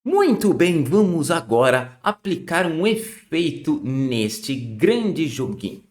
Muito bem, vamos agora aplicar um efeito neste grande joguinho.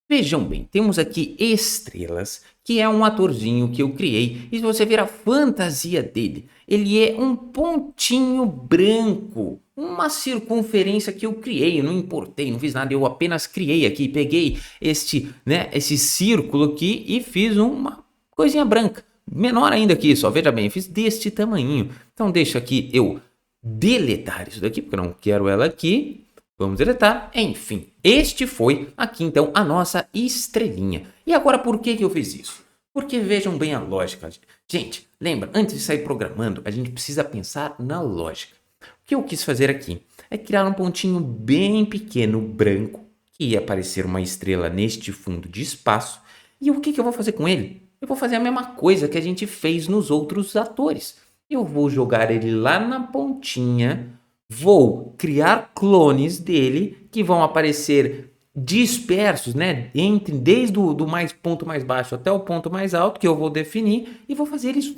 Vejam bem, temos aqui estrelas, que é um atorzinho que eu criei, e se você ver a fantasia dele, ele é um pontinho branco, uma circunferência que eu criei, eu não importei, não fiz nada, eu apenas criei aqui, peguei esse círculo aqui e fiz uma coisinha branca, menor ainda que isso, ó, veja bem, eu fiz deste tamanhinho. Então deixa aqui eu deletar isso daqui, porque eu não quero ela aqui. Vamos deletar. Enfim, este foi aqui então a nossa estrelinha. E agora por que eu fiz isso? Porque vejam bem a lógica. Gente, lembra, antes de sair programando, a gente precisa pensar na lógica. O que eu quis fazer aqui é criar um pontinho bem pequeno, branco, que ia aparecer uma estrela neste fundo de espaço. E o que eu vou fazer com ele? Eu vou fazer a mesma coisa que a gente fez nos outros atores. Eu vou jogar ele lá na pontinha, vou criar clones dele que vão aparecer dispersos, né, desde o ponto mais baixo até o ponto mais alto que eu vou definir e vou fazer eles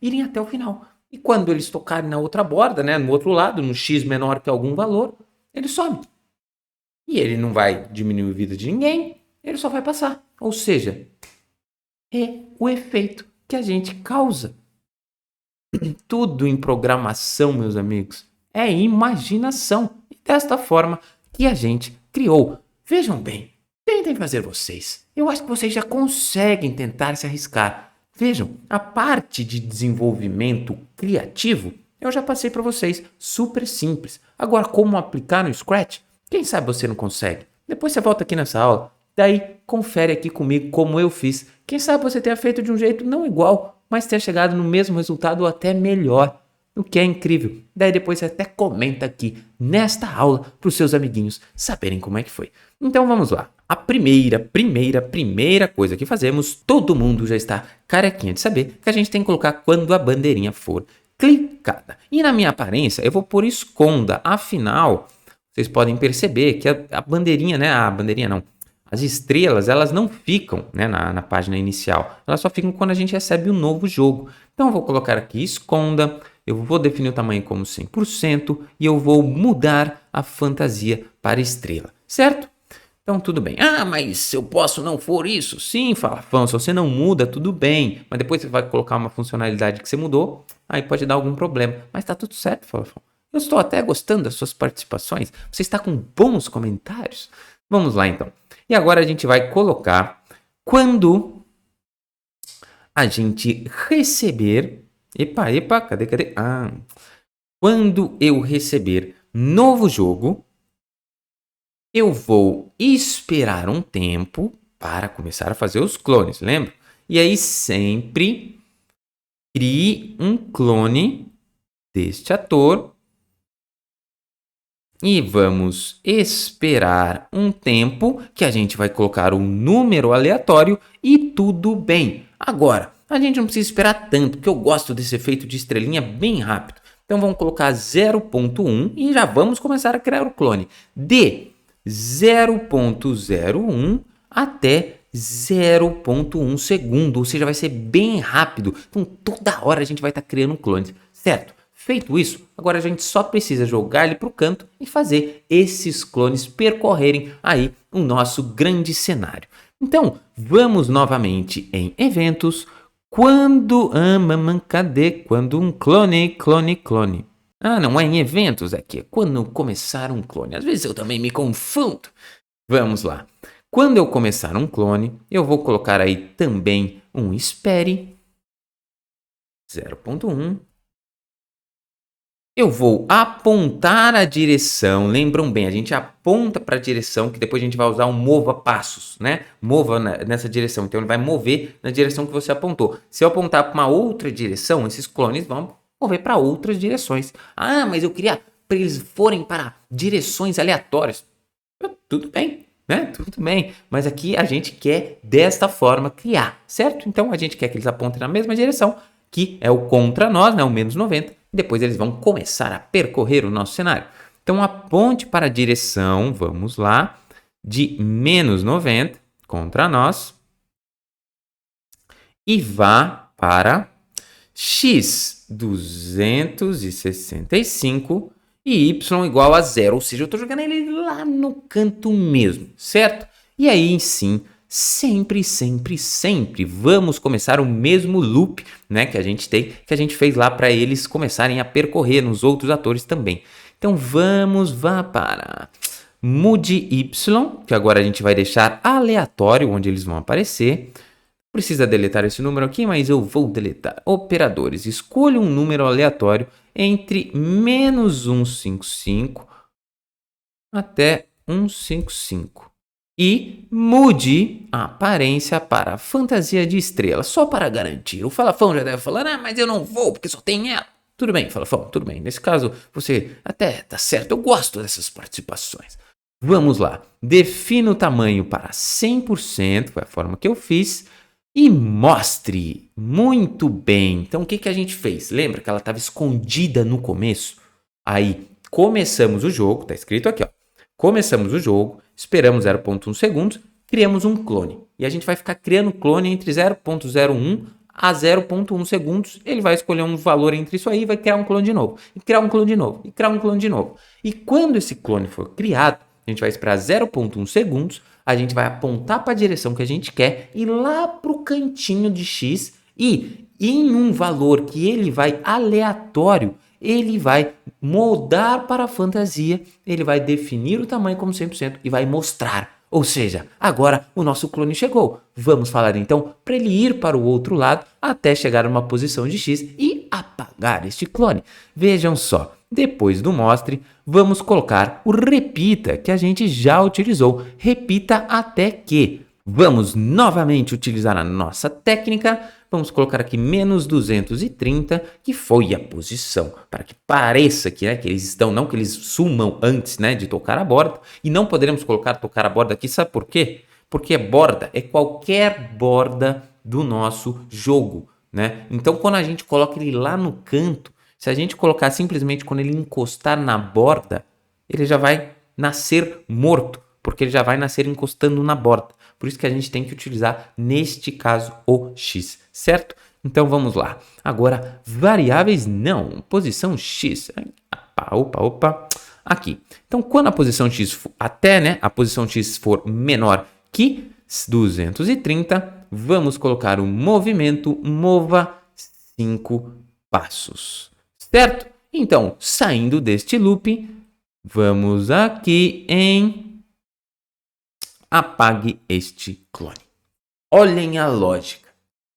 irem até o final. E quando eles tocarem na outra borda, né, no outro lado, no x menor que algum valor, ele some. E ele não vai diminuir a vida de ninguém, ele só vai passar. Ou seja, é o efeito que a gente causa. Tudo em programação, meus amigos, é imaginação. E desta forma que a gente criou. Vejam bem, tentem fazer vocês. Eu acho que vocês já conseguem tentar se arriscar. Vejam, a parte de desenvolvimento criativo eu já passei para vocês, super simples. Agora, como aplicar no Scratch? Quem sabe você não consegue? Depois você volta aqui nessa aula, daí confere aqui comigo como eu fiz. Quem sabe você tenha feito de um jeito não igual, mas tenha chegado no mesmo resultado ou até melhor, o que é incrível. Daí depois você até comenta aqui nesta aula para os seus amiguinhos saberem como é que foi. Então vamos lá. A primeira coisa que fazemos, todo mundo já está carequinha de saber que a gente tem que colocar quando a bandeirinha for clicada. E na minha aparência eu vou por esconda, afinal, vocês podem perceber que a bandeirinha, né, a bandeirinha não, as estrelas, elas não ficam, né, na página inicial. Elas só ficam quando a gente recebe um novo jogo. Então, eu vou colocar aqui esconda, eu vou definir o tamanho como 100% e eu vou mudar a fantasia para estrela, certo? Então, tudo bem. Ah, mas eu posso não for isso? Sim, Falafão, se você não muda, tudo bem. Mas depois você vai colocar uma funcionalidade que você mudou, aí pode dar algum problema. Mas tá tudo certo, Falafão. Eu estou até gostando das suas participações. Você está com bons comentários. Vamos lá, então. E agora a gente vai colocar quando a gente receber... Epa, cadê? Quando eu receber novo jogo, eu vou esperar um tempo para começar a fazer os clones, lembra? E aí sempre crie um clone deste ator e vamos esperar um tempo que a gente vai colocar um número aleatório e tudo bem. Agora, a gente não precisa esperar tanto, porque eu gosto desse efeito de estrelinha bem rápido. Então vamos colocar 0.1 e já vamos começar a criar o clone. De 0.01 até 0.1 segundo, ou seja, vai ser bem rápido. Então toda hora a gente vai estar criando um clone, certo? Feito isso, agora a gente só precisa jogar ele para o canto e fazer esses clones percorrerem aí o nosso grande cenário. Então, vamos novamente em eventos. Quando... cadê? Quando um clone. Ah, não é em eventos aqui, é quando começar um clone. Às vezes eu também me confundo. Vamos lá. Quando eu começar um clone, eu vou colocar aí também um espere 0.1. Eu vou apontar a direção. Lembram bem, a gente aponta para a direção, que depois a gente vai usar um mova passos, né? Mova nessa direção. Então ele vai mover na direção que você apontou. Se eu apontar para uma outra direção, esses clones vão mover para outras direções. Ah, mas eu queria para eles forem para direções aleatórias. Tudo bem, né? Tudo bem. Mas aqui a gente quer desta forma criar, certo? Então a gente quer que eles apontem na mesma direção, que é o contra nós, né? O menos 90. E depois eles vão começar a percorrer o nosso cenário. Então aponte para a direção, vamos lá, de menos 90 contra nós. E vá para x 265 e y igual a zero, ou seja, eu estou jogando ele lá no canto mesmo, certo? E aí, sim, sempre vamos começar o mesmo loop, né, que a gente fez lá para eles começarem a percorrer nos outros atores também. Então vá para mude y, que agora a gente vai deixar aleatório onde eles vão aparecer. Precisa deletar esse número aqui, mas eu vou deletar. Operadores, escolha um número aleatório entre menos 155 até 155. E mude a aparência para fantasia de estrela, só para garantir. O Falafão já deve falar, mas eu não vou porque só tem ela. Tudo bem, Falafão, tudo bem. Nesse caso, você até tá certo, eu gosto dessas participações. Vamos lá, defina o tamanho para 100%, foi a forma que eu fiz, e mostre. Muito bem, então o que a gente fez? Lembra que ela estava escondida no começo? Aí, começamos o jogo, tá escrito aqui, ó. Começamos o jogo, esperamos 0.1 segundos, criamos um clone. E a gente vai ficar criando clone entre 0.01 a 0.1 segundos. Ele vai escolher um valor entre isso aí e vai criar um clone de novo. E criar um clone de novo. E criar um clone de novo. E quando esse clone for criado, a gente vai esperar 0.1 segundos, a gente vai apontar para a direção que a gente quer, ir lá para o cantinho de X e em um valor que ele vai aleatório, ele vai moldar para a fantasia, ele vai definir o tamanho como 100% e vai mostrar. Ou seja, agora o nosso clone chegou. Vamos falar então para ele ir para o outro lado até chegar a uma posição de X e apagar este clone. Vejam só, depois do mostre, vamos colocar o repita que a gente já utilizou. Repita até que. Vamos novamente utilizar a nossa técnica. Vamos colocar aqui menos 230, que foi a posição, para que pareça que, que eles estão, não que eles sumam antes, de tocar a borda. E não poderemos colocar tocar a borda aqui, sabe por quê? Porque borda é qualquer borda do nosso jogo, Então, quando a gente coloca ele lá no canto, se a gente colocar simplesmente quando ele encostar na borda, ele já vai nascer morto, porque ele já vai nascer encostando na borda. Por isso que a gente tem que utilizar, neste caso, o X, certo? Então vamos lá. Agora, variáveis não, posição X. Opa. Aqui. Então, quando a posição X for, a posição X for menor que 230, vamos colocar o movimento mova 5 passos. Certo? Então, saindo deste loop, vamos aqui em apague este clone. Olhem a lógica.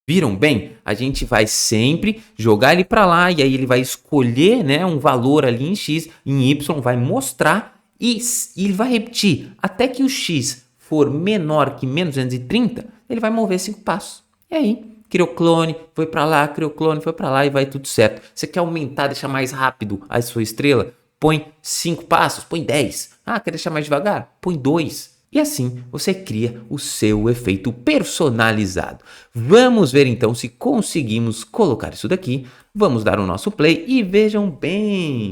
Viram bem? A gente vai sempre jogar ele para lá e aí ele vai escolher, um valor ali em X, em Y, vai mostrar e ele vai repetir. Até que o X for menor que menos 230, ele vai mover 5 passos. E aí, criou clone, foi para lá, criou clone, foi para lá e vai tudo certo. Você quer aumentar, deixar mais rápido a sua estrela? Põe 5 passos, põe 10. Quer deixar mais devagar? Põe 2. E assim você cria o seu efeito personalizado. Vamos ver então se conseguimos colocar isso daqui. Vamos dar o nosso play e vejam bem.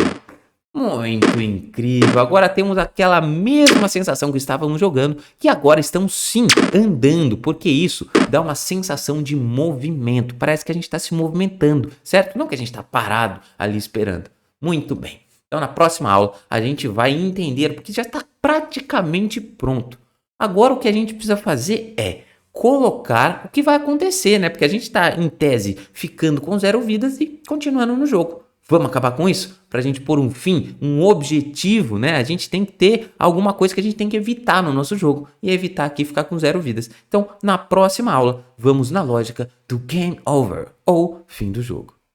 Muito incrível. Agora temos aquela mesma sensação que estávamos jogando, que agora estão sim andando, porque isso dá uma sensação de movimento. Parece que a gente está se movimentando, certo? Não que a gente está parado ali esperando. Muito bem. Então, na próxima aula, a gente vai entender, porque já está praticamente pronto. Agora, o que a gente precisa fazer é colocar o que vai acontecer, Porque a gente está, em tese, ficando com 0 vidas e continuando no jogo. Vamos acabar com isso? Para a gente pôr um fim, um objetivo, A gente tem que ter alguma coisa que a gente tem que evitar no nosso jogo. E evitar aqui ficar com 0 vidas. Então, na próxima aula, vamos na lógica do Game Over, ou fim do jogo.